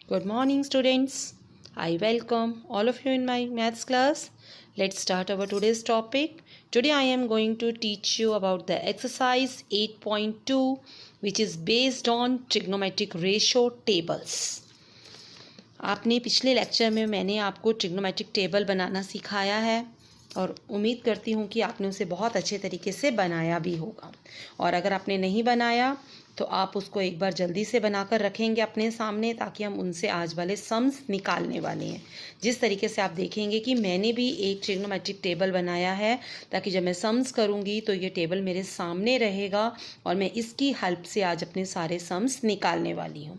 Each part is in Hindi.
Good morning, students. I welcome all of you in my maths class. Let's start our today's topic. Today I am going to teach you about the exercise 8.2, which is based on trigonometric ratio tables. आपने पिछले लेक्चर में मैंने आपको ट्रिग्नोमेट्रिक टेबल बनाना सिखाया है और उम्मीद करती हूँ कि आपने उसे बहुत अच्छे तरीके से बनाया भी होगा। और अगर आपने नहीं बनाया तो आप उसको एक बार जल्दी से बनाकर रखेंगे अपने सामने, ताकि हम उनसे आज वाले सम्स निकालने वाले हैं। जिस तरीके से आप देखेंगे कि मैंने भी एक ट्रिग्नोमेट्रिक टेबल बनाया है, ताकि जब मैं सम्स करूँगी तो ये टेबल मेरे सामने रहेगा और मैं इसकी हेल्प से आज अपने सारे सम्स निकालने वाली हूँ।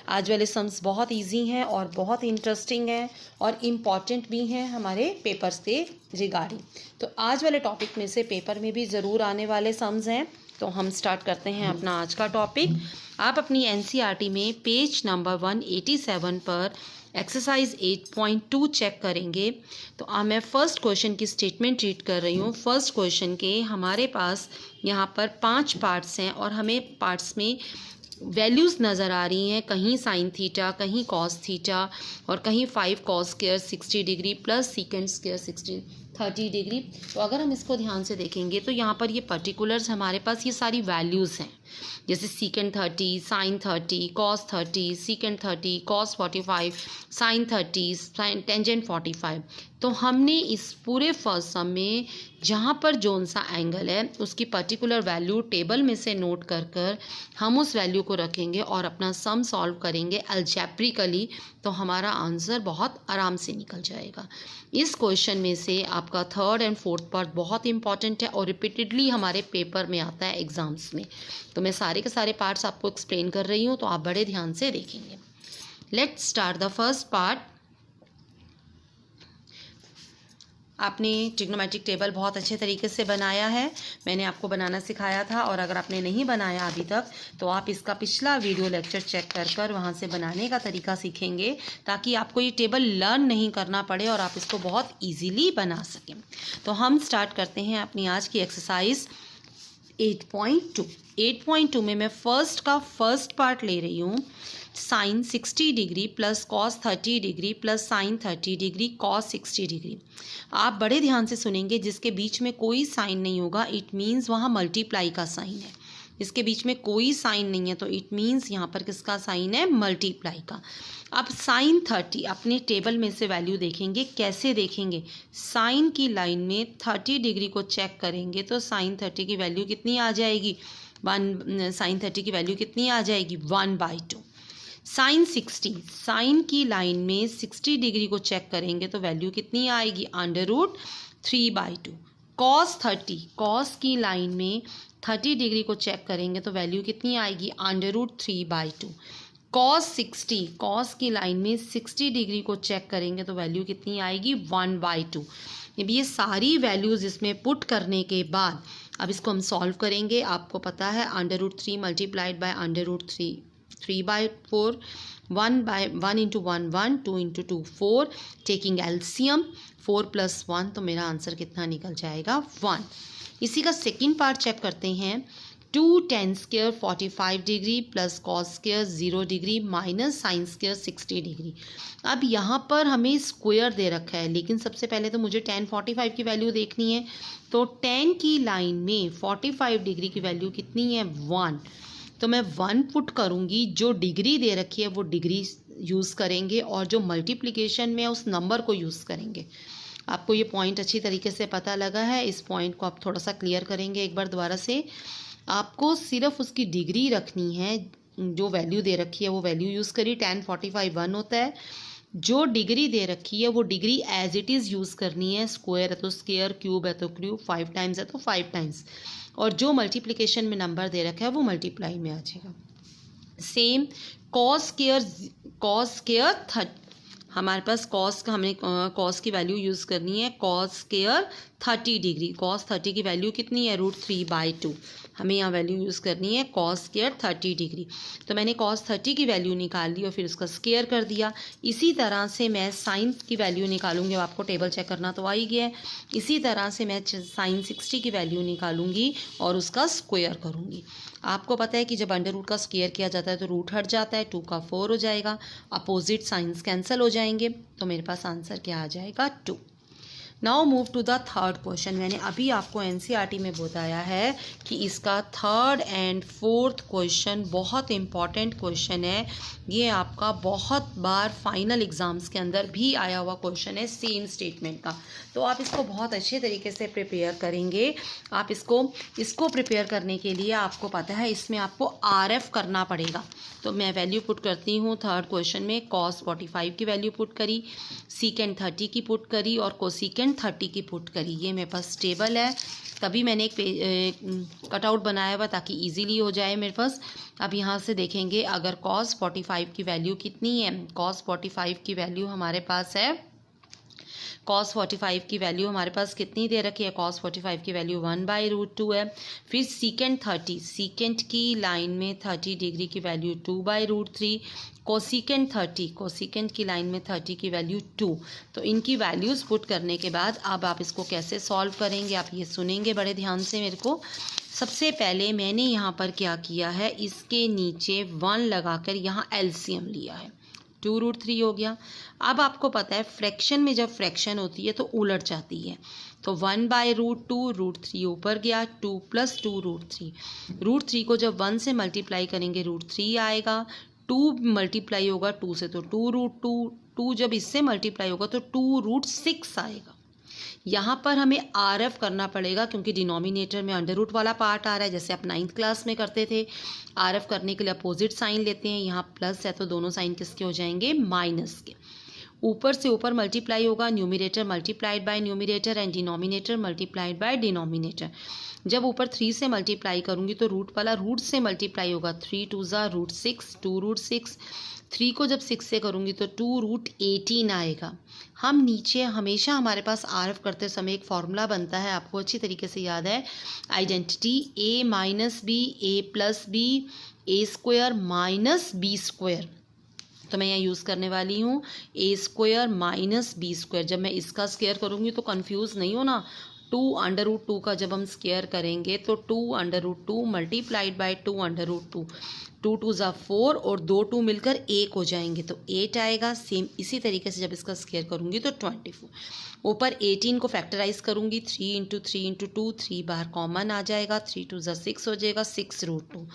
आज वाले सम्स बहुत इजी हैं और बहुत इंटरेस्टिंग हैं और इम्पॉर्टेंट भी हैं हमारे पेपर्स के रिगार्डिंग। तो आज वाले टॉपिक में से पेपर में भी ज़रूर आने वाले सम्स हैं। तो हम स्टार्ट करते हैं अपना आज का टॉपिक। आप अपनी एनसीईआरटी में पेज नंबर 187 पर एक्सरसाइज 8.2 चेक करेंगे। तो मैं फर्स्ट क्वेश्चन की स्टेटमेंट रीड कर रही हूँ। फर्स्ट क्वेश्चन के हमारे पास यहाँ पर 5 पार्ट्स हैं और हमें पार्ट्स में वैल्यूज़ नज़र आ रही हैं, कहीं साइन थीटा, कहीं कॉस थीटा और कहीं 5 cos square 60 degree plus secant square 30 degree. तो अगर हम इसको ध्यान से देखेंगे तो यहाँ पर ये पर्टिकुलर्स हमारे पास ये सारी वैल्यूज़ हैं, जैसे secant 30, sine 30, cos 30, secant 30, cos 45, sine 30, sine tangent 45। तो हमने इस पूरे फर्स्ट सम में जहाँ पर जोन सा एंगल है उसकी पर्टिकुलर वैल्यू टेबल में से नोट कर हम उस वैल्यू को रखेंगे और अपना सम सॉल्व करेंगे अलजेब्रिकली। तो हमारा आंसर बहुत आराम से निकल जाएगा। इस क्वेश्चन में से आपका थर्ड एंड फोर्थ पार्ट बहुत इंपॉर्टेंट है और रिपीटेडली हमारे पेपर में आता है एग्जाम्स में। तो मैं सारे के सारे पार्ट्स आपको एक्सप्लेन कर रही हूँ, तो आप बड़े ध्यान से देखेंगे। Let's start the first part. आपने ट्रिग्नोमेट्रिक टेबल बहुत अच्छे तरीके से बनाया है, मैंने आपको बनाना सिखाया था। और अगर आपने नहीं बनाया अभी तक तो आप इसका पिछला वीडियो लेक्चर चेक कर वहाँ से बनाने का तरीका सीखेंगे, ताकि आपको ये टेबल लर्न नहीं करना पड़े और आप इसको बहुत इजीली बना सकें। तो हम स्टार्ट करते हैं अपनी आज की एक्सरसाइज 8.2। 8.2 में मैं फर्स्ट पार्ट ले रही हूँ, sine 60 degree plus cos 30 degree plus sine 30 degree cos 60 degree. आप बड़े ध्यान से सुनेंगे, जिसके बीच में कोई साइन नहीं होगा इट मीन्स वहाँ मल्टीप्लाई का साइन है। इसके बीच में कोई साइन नहीं है तो इट मीन्स यहाँ पर किसका साइन है, मल्टीप्लाई का। अब साइन 30 अपने टेबल में से वैल्यू देखेंगे। कैसे देखेंगे, साइन की लाइन में 30 डिग्री को चेक करेंगे तो साइन 30 की वैल्यू कितनी आ जाएगी, साइन 30 की वैल्यू कितनी आ जाएगी, 1/2। साइन 60 साइन की लाइन में 60 डिग्री को चेक करेंगे तो वैल्यू कितनी आएगी, √3/2। कॉस 30 कॉस की लाइन में 30 डिग्री को चेक करेंगे तो वैल्यू कितनी आएगी, √3/2। कॉस 60 कॉस की लाइन में 60 डिग्री को चेक करेंगे तो वैल्यू कितनी आएगी, 1/2। अब ये सारी वैल्यूज़ इसमें पुट करने के बाद अब इसको हम सॉल्व करेंगे। आपको पता है √3 multiplied by √3 3/4, 1 into 1 1, 2 into 2 4, taking LCM 4 + 1, तो मेरा आंसर कितना निकल जाएगा, 1। इसी का सेकंड पार्ट चेक करते हैं। 2 tan square 45 degree plus cos square 0 degree minus sine square 60 degree. अब यहाँ पर हमें स्क्वायर दे रखा है, लेकिन सबसे पहले तो मुझे tan 45 की वैल्यू देखनी है। तो tan की लाइन में 45 डिग्री की वैल्यू कितनी है, 1। तो मैं 1 पुट करूँगी, जो डिग्री दे रखी है वो डिग्री यूज़ करेंगे और जो मल्टीप्लिकेशन में उस नंबर को यूज़ करेंगे। आपको ये पॉइंट अच्छी तरीके से पता लगा है, इस पॉइंट को आप थोड़ा सा क्लियर करेंगे एक बार दोबारा से। आपको सिर्फ उसकी डिग्री रखनी है, जो वैल्यू दे रखी है वो वैल्यू यूज़ करिए। tan 45 1 होता है, जो डिग्री दे रखी है वो degree as it is use करनी है। स्क्वायर है तो स्क्वायर, क्यूब है तो क्यूब, 5 टाइम्स है तो 5 टाइम्स, और जो मल्टीप्लिकेशन में नंबर दे रखा है वो मल्टीप्लाई में आ जाएगा। सेम कॉस स्क्वायर हमारे पास हमें कॉस की वैल्यू यूज़ करनी है। कॉस स्क्वायर 30 डिग्री, कॉस 30 की वैल्यू कितनी है, √3/2। हमें यहाँ वैल्यू यूज़ करनी है कॉस स्क्वायर 30 डिग्री। तो मैंने कॉस 30 की वैल्यू निकाल ली और फिर उसका स्क्वायर कर दिया। इसी तरह से मैं साइन की वैल्यू निकालूंगी। आपको टेबल चेक करना तो आ ही गया है। इसी तरह से मैं साइन 60 की वैल्यू निकालूंगी और उसका स्क्वायर करूंगी। आपको पता है कि जब अंडर रूट का स्क्वायर किया जाता है तो रूट हट जाता है, 2 का 4 हो जाएगा, अपोजिट साइंस कैंसिल हो जाएंगे, तो मेरे पास आंसर क्या आ जाएगा 2। Now move to the third question. मैंने अभी आपको एनसीईआरटी में बताया है कि इसका थर्ड एंड फोर्थ क्वेश्चन बहुत इंपॉर्टेंट क्वेश्चन है। ये आपका बहुत बार फाइनल एग्जाम्स के अंदर भी आया हुआ क्वेश्चन है सेम स्टेटमेंट का। तो आप इसको बहुत अच्छे तरीके से प्रिपेयर करेंगे। आप इसको प्रिपेयर करने के लिए आपको पता है इसमें आपको आरएफ करना पड़ेगा। तो मैं वैल्यू पुट करती हूँ थर्ड क्वेश्चन में। कॉस 45 की वैल्यू पुट करी, सीकेंड 30 की पुट करी और कोसीकेंड 30 की पुट करी। ये मेरे पास टेबल है, तभी मैंने एक कटआउट बनाया हुआ ताकि इजीली हो जाए मेरे पास। अब यहाँ से देखेंगे अगर कॉस 45 की वैल्यू कितनी है। कॉस 45 की वैल्यू हमारे पास है, कॉस 45 की वैल्यू हमारे पास कितनी दे रखी है। कॉस 45 की वैल्यू 1/√2 है। फिर सीकेंड 30, सीकेंड की लाइन में 30 डिग्री की वैल्यू 2/√3। कोसीकेंड 30, कोसीकेंड की लाइन में 30 की वैल्यू 2। तो इनकी वैल्यूज़ पुट करने के बाद अब आप इसको कैसे सॉल्व करेंगे, आप ये सुनेंगे बड़े ध्यान से मेरे को। सबसे पहले मैंने यहाँ पर क्या किया है, इसके नीचे 1 लगाकर यहाँ एलसीएम लिया है, 2√3 हो गया। अब आपको पता है फ्रैक्शन में जब फ्रैक्शन होती है तो उलट जाती है। तो 1/√2, √3 ऊपर गया, 2 + 2 √3। √3 को जब 1 से मल्टीप्लाई करेंगे √3 आएगा, 2 मल्टीप्लाई होगा 2 से तो 2√2, 2 जब इससे मल्टीप्लाई होगा तो 2√6 आएगा। यहाँ पर हमें आरएफ करना पड़ेगा क्योंकि डिनोमिनेटर में अंडर रूट वाला पार्ट आ रहा है, जैसे आप 9th क्लास में करते थे। आरएफ करने के लिए अपोजिट साइन लेते हैं, यहाँ प्लस है तो दोनों साइन किसके हो जाएंगे, माइनस के। ऊपर से ऊपर मल्टीप्लाई होगा, numerator multiplied by numerator and denominator multiplied by denominator. जब ऊपर 3 से मल्टीप्लाई करूंगी तो रूट वाला रूट से मल्टीप्लाई होगा, 3 2 ज़ा √6, 2√6। 3 को जब 6 से करूंगी तो 2√18 आएगा। हम नीचे हमेशा हमारे पास आरएफ करते समय एक फॉर्मूला बनता है, आपको अच्छी तरीके से याद है, identity a - b, a + b, a² - b²। तो मैं यहाँ यूज़ करने वाली हूँ a² - b²। जब मैं इसका स्क्वायर करूँगी तो कंफ्यूज नहीं होना, 2√2 का जब हम स्क्वायर करेंगे तो 2√2 मल्टीप्लाइड बाय 2√2, 2 2 ज़ा 4 और 2 2 मिलकर 1 हो जाएंगे तो 8 आएगा। सेम इसी तरीके से जब इसका स्क्वायर करूँगी तो 24। ऊपर 18 को फैक्टराइज करूँगी, 3 × 3 × 2, 3 बाहर कॉमन आ जाएगा, 3 2 ज़ा 6 हो जाएगा, 6√2।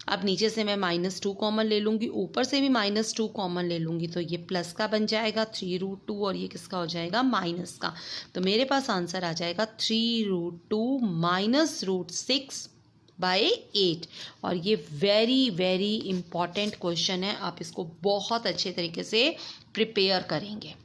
अब नीचे से मैं -2 कॉमन ले लूँगी, ऊपर से भी -2 कॉमन ले लूँगी तो ये प्लस का बन जाएगा 3√2 और ये किसका हो जाएगा, माइनस का। तो मेरे पास आंसर आ जाएगा 3√2 - √6/8। और ये वेरी वेरी इंपॉर्टेंट क्वेश्चन है, आप इसको बहुत अच्छे तरीके से प्रिपेयर करेंगे।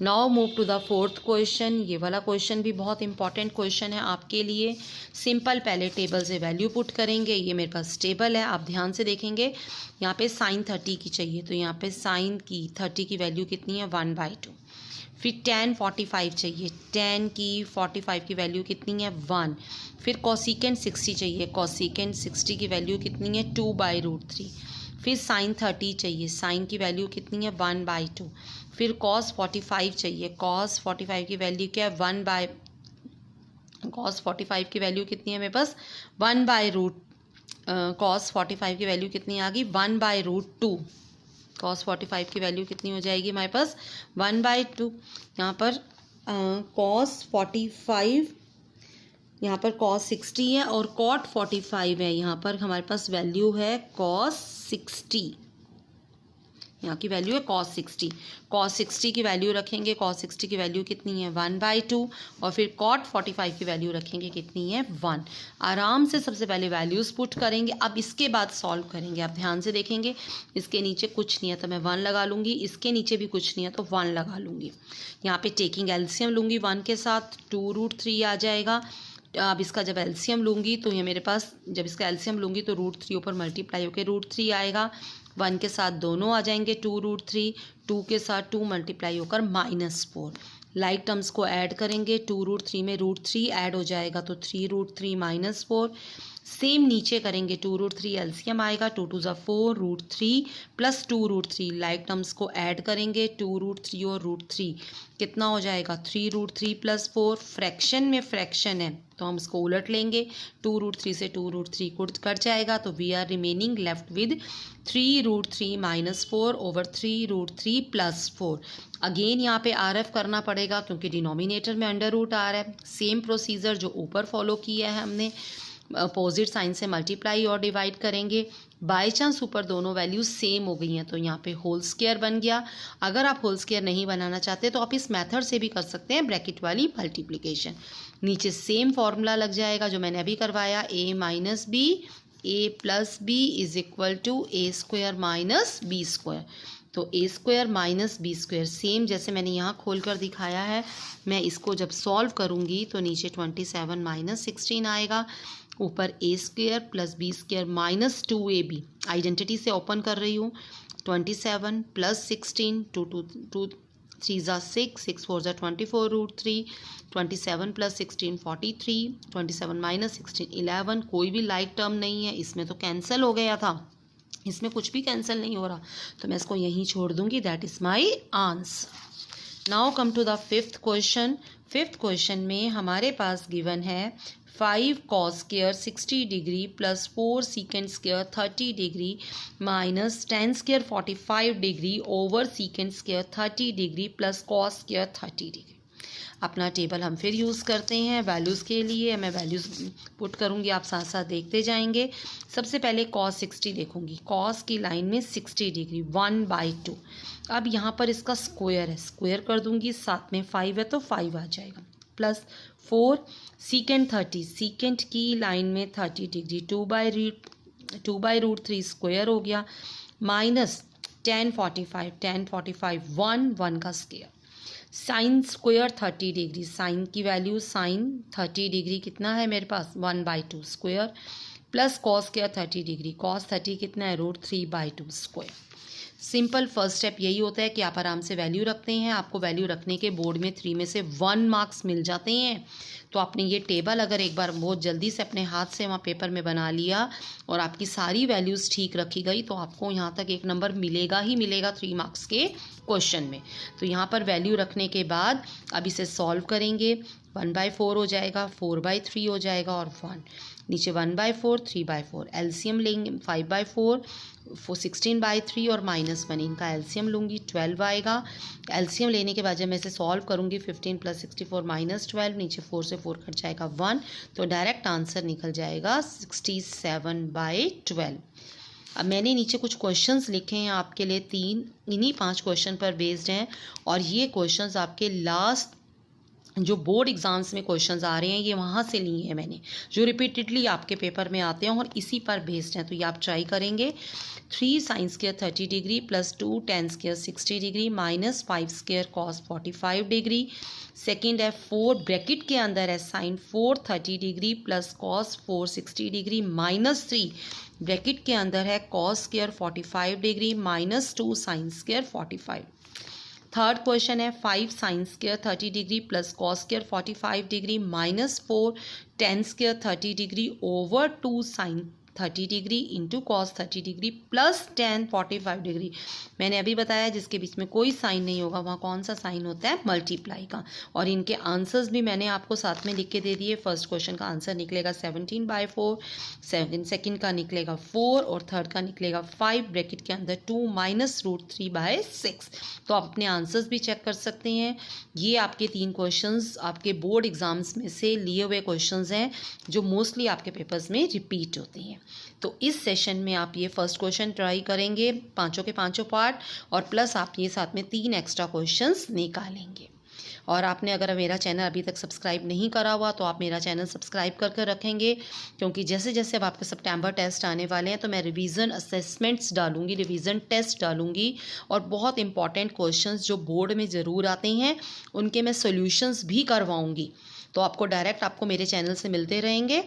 Now move to the fourth question. ये वाला क्वेश्चन भी बहुत इंपॉर्टेंट क्वेश्चन है आपके लिए। सिंपल, पहले टेबल से वैल्यू पुट करेंगे। ये मेरे पास टेबल है, आप ध्यान से देखेंगे। यहाँ पे साइन 30 की चाहिए तो यहाँ पे साइन की 30 की वैल्यू कितनी है, 1/2। फिर tan 45 चाहिए, tan की 45 की वैल्यू कितनी है, 1। फिर कोसिकेंड 60 चाहिए, कोसिकेंड 60 की वैल्यू कितनी है, 2/√3। फिर साइन 30 चाहिए, साइन की वैल्यू कितनी है, 1/2। फिर cos 45 चाहिए, cos 45 की वैल्यू क्या है, cos 45 की वैल्यू कितनी है मेरे पास, 1/√। cos 45 की वैल्यू कितनी आ गई, 1/√2। cos 45 की वैल्यू कितनी हो जाएगी हमारे पास, 1/2। यहाँ पर cos 45, यहाँ पर cos 60 है और cot 45 है। यहाँ पर हमारे पास वैल्यू है cos 60, यहाँ की वैल्यू है cos 60। cos 60 की वैल्यू रखेंगे, cos 60 की वैल्यू कितनी है, 1/2। और फिर cot 45 की वैल्यू रखेंगे, कितनी है, 1। आराम से सबसे पहले वैल्यूज़ पुट करेंगे, अब इसके बाद सॉल्व करेंगे। आप ध्यान से देखेंगे, इसके नीचे कुछ नहीं है तो मैं 1 लगा लूँगी, इसके नीचे भी कुछ नहीं है तो 1 लगा लूँगी। यहाँ पे टेकिंग एलसीएम लूँगी 1 के साथ, 2√3 आ जाएगा। अब इसका जब एलसीएम लूँगी तो ये मेरे पास, जब इसका एलसीएम लूँगी तो √3 ऊपर मल्टीप्लाई होकर √3 आएगा। 1 के साथ दोनों आ जाएंगे, 2√3, 2 के साथ 2 मल्टीप्लाई होकर -4। लाइक टर्म्स को ऐड करेंगे, 2√3 में √3 ऐड हो जाएगा तो 3√3 - 4। सेम नीचे करेंगे, 2√3 एलसीएम आएगा, 2 2 ज़ा 4, √3 प्लस 2√3 लाइक टर्म्स को ऐड करेंगे, 2√3 और √3 कितना हो जाएगा 3√3 + 4। फ्रैक्शन में फ्रैक्शन है तो हम इसको उलट लेंगे, 2√3 से 2√3 कट जाएगा तो we are remaining left with 3√3 - 4 over 3√3 + 4। Again यहाँ पे RF करना पड़ेगा क्योंकि डिनोमिनेटर में अंडर रूट आ रहा है। सेम प्रोसीजर जो ऊपर फॉलो किया है हमने, अपोजिट साइन से मल्टीप्लाई और डिवाइड करेंगे। बाय चांस ऊपर दोनों वैल्यूज सेम हो गई हैं तो यहाँ पे होल स्क्वायर बन गया। अगर आप होल स्क्वायर नहीं बनाना चाहते तो आप इस मेथड से भी कर सकते हैं, ब्रैकेट वाली मल्टीप्लिकेशन। नीचे सेम फॉर्मूला लग जाएगा जो मैंने अभी करवाया, a - b a + b = a² - b²। तो a² - b², सेम जैसे मैंने यहाँ खोल कर दिखाया है। मैं इसको जब सॉल्व करूँगी तो नीचे 27 - 16 आएगा, ऊपर a² + b² - 2ab। आइडेंटिटी से ओपन कर रही हूँ, 27 + 16, 2 3 ज़ा 6, 6 4 ज़ा 24 √3, 27 + 16 43, 27 - 16 11। कोई भी लाइक टर्म नहीं है, इसमें तो कैंसिल हो गया था, इसमें कुछ भी कैंसिल नहीं हो रहा तो मैं इसको यहीं छोड़ दूंगी। That is my answer. Now come to the fifth question. Fifth question में हमारे पास गिवन है 5 cos² 60° + 4 sec² 30° - 10² 45° over sec² 30° + cos² 30°। अपना टेबल हम फिर यूज़ करते हैं वैल्यूज़ के लिए। मैं वैल्यूज़ पुट करूँगी, आप साथ साथ देखते जाएंगे। सबसे पहले cos 60 देखूँगी, cos की लाइन में 60°, 1/2। अब यहाँ पर इसका स्क्वायर है, स्क्वायर कर दूँगी, साथ में 5 है तो 5 आ जाएगा, प्लस 4 sec 30, सीकेंट की लाइन में 30°, 2/√3 स्क्वायर हो गया, माइनस 10 45, 10 45 1 का स्क्वायर, साइन स्क्वायर 30°, साइन की वैल्यू साइन 30° कितना है मेरे पास 1/2 square, plus cos square 30°, cos 30 कितना है √3/2 स्क्वायर। सिंपल फर्स्ट स्टेप यही होता है कि आप आराम से वैल्यू रखते हैं। आपको वैल्यू रखने के बोर्ड में 3 में से 1 मार्क्स मिल जाते हैं। तो आपने ये टेबल अगर एक बार बहुत जल्दी से अपने हाथ से वहाँ पेपर में बना लिया और आपकी सारी वैल्यूज़ ठीक रखी गई तो आपको यहाँ तक 1 नंबर मिलेगा ही मिलेगा 3 मार्क्स के क्वेश्चन में। तो यहाँ पर वैल्यू रखने के बाद अब इसे सॉल्व करेंगे, 1/4 हो जाएगा, 4/3 हो जाएगा और 1 नीचे 1/4 3/4। एलसीएम लेंगे 5/4 16/3 और -1 इनका एलसीएम लूँगी 12 आएगा। एलसीएम लेने के बाद जब मैं इसे सॉल्व करूँगी 15 + 64 -12, नीचे 4 से 4 कट जाएगा 1, तो डायरेक्ट आंसर निकल जाएगा 67/12। अब मैंने नीचे कुछ क्वेश्चंस लिखे हैं आपके लिए 3, इन्हीं 5 क्वेश्चन पर बेस्ड हैं और ये क्वेश्चंस आपके लास्ट जो बोर्ड एग्जाम्स में क्वेश्चंस आ रहे हैं ये वहाँ से लिए हैं मैंने, जो रिपीटेडली आपके पेपर में आते हैं और इसी पर बेस्ड हैं। तो ये आप ट्राई करेंगे। 3 sin² 30° + 2 tan² 60° - 5² cos 45°। सेकेंड है 4 ब्रैकेट के अंदर है sin 4 30° + cos 4 60° - 3 ब्रैकेट के अंदर है cos² 45° - 2 sin² 45। थर्ड क्वेश्चन है 5 sin² 30° + cos² 45° - 4 tan² 30° over 2 sin 30° into cos 30° plus tan 45°। मैंने अभी बताया जिसके बीच में कोई साइन नहीं होगा वहाँ कौन सा साइन होता है मल्टीप्लाई का। और इनके आंसर्स भी मैंने आपको साथ में लिख के दे दिए। फर्स्ट क्वेश्चन का आंसर निकलेगा 17/4, सेकंड का निकलेगा 4 और थर्ड का निकलेगा 5 ब्रैकेट के अंदर 2 - √3/6। तो आप अपने आंसर्स भी चेक कर सकते हैं। ये आपके 3 क्वेश्चंस आपके बोर्ड एग्जाम्स में से लिए हुए क्वेश्चंस हैं जो मोस्टली आपके पेपर्स में रिपीट होते हैं। तो इस सेशन में आप ये फर्स्ट क्वेश्चन ट्राई करेंगे, पांचों के पांचों पार्ट, और प्लस आप ये साथ में 3 एक्स्ट्रा क्वेश्चंस निकालेंगे। और आपने अगर मेरा चैनल अभी तक सब्सक्राइब नहीं करा हुआ तो आप मेरा चैनल सब्सक्राइब करके रखेंगे, क्योंकि जैसे जैसे अब आपके सितंबर टेस्ट आने वाले हैं तो मैं रिवीजन असेसमेंट्स डालूंगी, रिवीजन टेस्ट डालूंगी और बहुत इंपॉर्टेंट क्वेश्चंस जो बोर्ड में ज़रूर आते हैं उनके मैं सोल्यूशंस भी करवाऊँगी। तो आपको डायरेक्ट आपको मेरे चैनल से मिलते रहेंगे।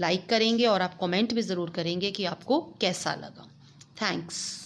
लाइक करेंगे और आप कमेंट भी ज़रूर करेंगे कि आपको कैसा लगा। थैंक्स।